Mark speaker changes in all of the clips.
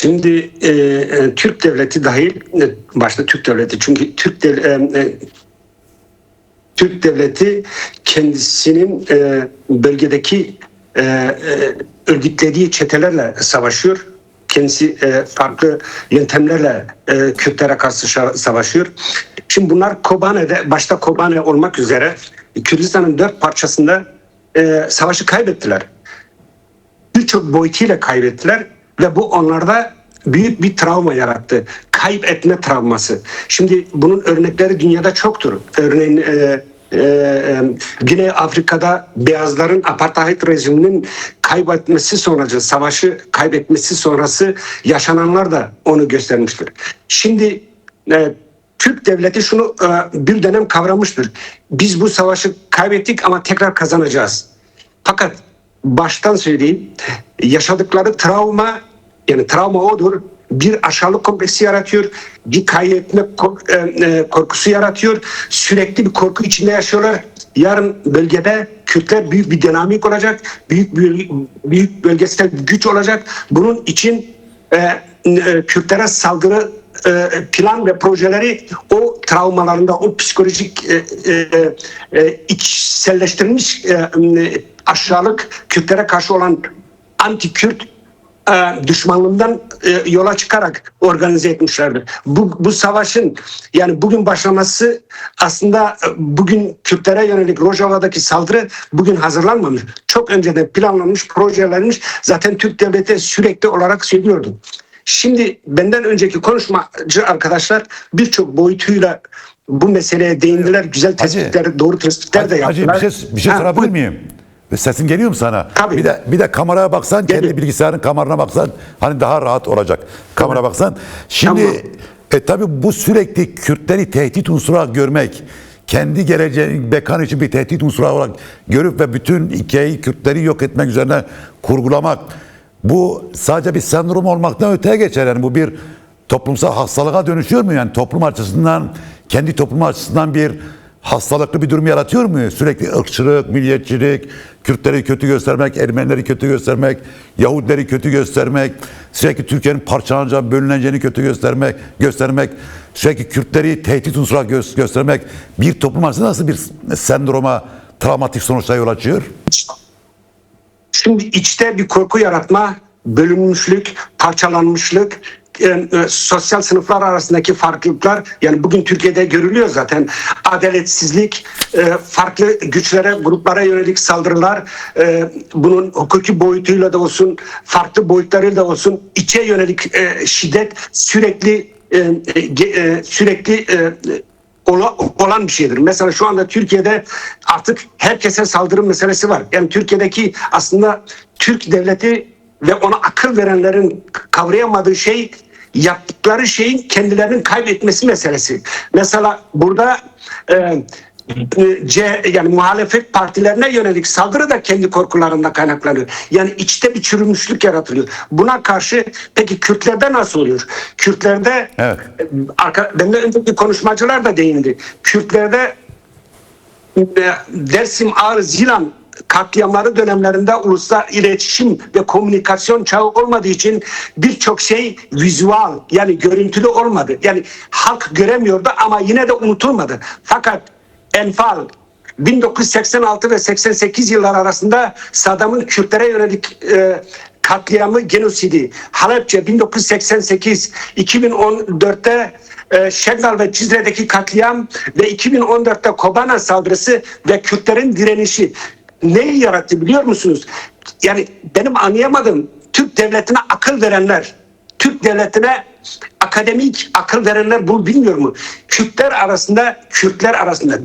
Speaker 1: Şimdi Türk devleti dahil, başta Türk devleti, çünkü Türk devleti kendisinin bölgedeki örgütlediği çetelerle savaşıyor. Kendisi farklı yöntemlerle Kürtlere karşı savaşıyor. Şimdi bunlar Kobane'de, başta Kobane olmak üzere Kürdistan'ın 4 parçasında savaşı kaybettiler. Birçok boyutuyla kaybettiler ve bu onlarda büyük bir travma yarattı. Kayıp etme travması. Şimdi bunun örnekleri dünyada çoktur. Örneğin Güney Afrika'da beyazların apartheid rejiminin kaybetmesi sonrası, savaşı kaybetmesi sonrası yaşananlar da onu göstermiştir. Şimdi Türk devleti şunu bir dönem kavramıştır. Biz bu savaşı kaybettik ama tekrar kazanacağız. Fakat baştan söyleyeyim, yaşadıkları travma, yani travma odur, bir aşağılık kompleksi yaratıyor, bir kaybetme korkusu yaratıyor, sürekli bir korku içinde yaşıyorlar. Yarın bölgede Kürtler büyük bir dinamik olacak, büyük bölgesel güç olacak. Bunun için Kürtlere saldırı plan ve projeleri o travmalarında, o psikolojik içselleştirilmiş aşağılık Kürtlere karşı olan anti-Kürt düşmanlığından yola çıkarak organize etmişlerdir. Bu savaşın yani bugün başlaması aslında bugün Kürtlere yönelik Rojava'daki saldırı bugün hazırlanmamış. Çok önceden planlanmış, projelenmiş. Zaten Türk devleti sürekli olarak söylüyordu. Şimdi benden önceki konuşmacı arkadaşlar birçok boyutuyla bu meseleye değindiler. Güzel tespitler, doğru tespitler de yaptılar.
Speaker 2: Hacı bir şey sorabilir miyim? Sesim geliyor mu sana?
Speaker 1: Tabii.
Speaker 2: Bir de kameraya baksan,
Speaker 1: Geliyor.
Speaker 2: kendi bilgisayarın kamerana baksan hani daha rahat olacak. Kamera baksan. Şimdi tabii bu sürekli Kürtleri tehdit unsuru olarak görmek, kendi geleceğin bekan için bir tehdit unsuru olarak görüp ve bütün hikayeyi Kürtleri yok etmek üzerine kurgulamak, bu sadece bir sendrom olmaktan öteye geçer. Yani bu bir toplumsal hastalığa dönüşüyor mu? Yani toplum açısından, kendi toplum açısından bir hastalıklı bir durum yaratıyor mu? Sürekli ırkçılık, milliyetçilik, Kürtleri kötü göstermek, Ermenileri kötü göstermek, Yahudileri kötü göstermek, sürekli Türkiye'nin parçalanacağı, bölüneceğini kötü göstermek, sürekli Kürtleri tehdit unsuru göstermek bir toplum açısından nasıl bir sendroma, travmatik sonuçlara yol açıyor?
Speaker 1: Şimdi içte bir korku yaratma, bölünmüşlük, parçalanmışlık, sosyal sınıflar arasındaki farklılıklar, yani bugün Türkiye'de görülüyor zaten, adaletsizlik, farklı güçlere, gruplara yönelik saldırılar, bunun hukuki boyutuyla da olsun, farklı boyutlarıyla da olsun, içe yönelik şiddet sürekli olan bir şeydir. Mesela şu anda Türkiye'de artık herkese saldırı meselesi var. Yani Türkiye'deki aslında Türk devleti ve ona akıl verenlerin kavrayamadığı şey, yaptıkları şeyin kendilerinin kaybetmesi meselesi. Mesela burada yani muhalefet partilerine yönelik saldırı da kendi korkularında kaynaklanıyor. Yani içte bir çürümüşlük yaratılıyor. Buna karşı peki Kürtlerde nasıl oluyor? Kürtlerde
Speaker 2: evet.
Speaker 1: Benden önceki konuşmacılar da değindi. Kürtlerde Dersim, Ağrı, Zilan katliamları dönemlerinde ulusal iletişim ve komünikasyon çağı olmadığı için birçok şey vizüel, yani görüntülü olmadı. Yani halk göremiyordu ama yine de unutulmadı. Fakat Enfal 1986 ve 88 yıllar arasında Saddam'ın Kürtlere yönelik katliamı, genosidi, Halepçe 1988, 2014'te Şengal ve Cizre'deki katliam ve 2014'te Kobane saldırısı ve Kürtlerin direnişi neyi yarattı biliyor musunuz? Yani benim anlayamadığım, Türk devletine akıl verenler, Türk devletine akademik akıl verenler bunu bilmiyor mu? Kürtler arasında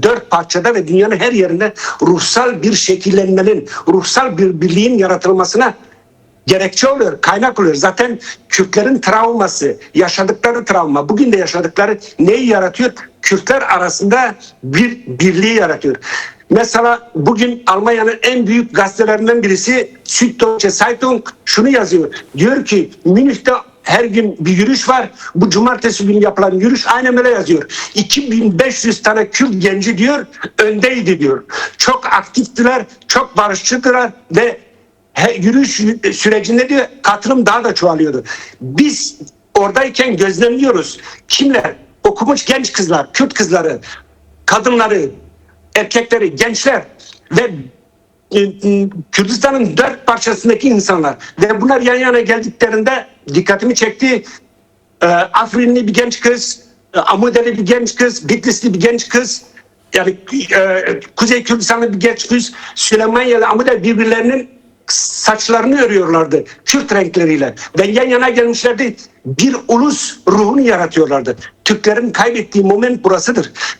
Speaker 1: 4 parçada ve dünyanın her yerinde ruhsal bir şekillenmenin, ruhsal bir birliğin yaratılmasına gerekçe oluyor, kaynak oluyor. Zaten Kürtlerin travması, yaşadıkları travma, bugün de yaşadıkları neyi yaratıyor? Kürtler arasında bir birliği yaratıyor. Mesela bugün Almanya'nın en büyük gazetelerinden birisi Süddeutsche Zeitung şunu yazıyor. Diyor ki Münih'te her gün bir yürüyüş var. Bu cumartesi günü yapılan yürüyüş aynen öyle yazıyor. 2500 tane Kürt genci diyor öndeydi diyor. Çok aktiftiler, çok barışçıdılar ve yürüyüş sürecinde diyor katılım daha da çoğalıyordu. Biz oradayken gözlemliyoruz. Kimler? Okumuş genç kızlar, Kürt kızları, kadınları, erkekleri, gençler ve Kürdistan'ın 4 parçasındaki insanlar ve bunlar yan yana geldiklerinde dikkatimi çekti. Afrinli bir genç kız, Amudeli bir genç kız, Bitlisli bir genç kız, yani Kuzey Kürdistanlı bir genç kız, Süleymaniye'li Amudeli birbirlerinin saçlarını örüyorlardı Kürt renkleriyle ve yan yana gelmişlerdi, bir ulus ruhunu yaratıyorlardı. Türklerin kaybettiği moment burasıdır.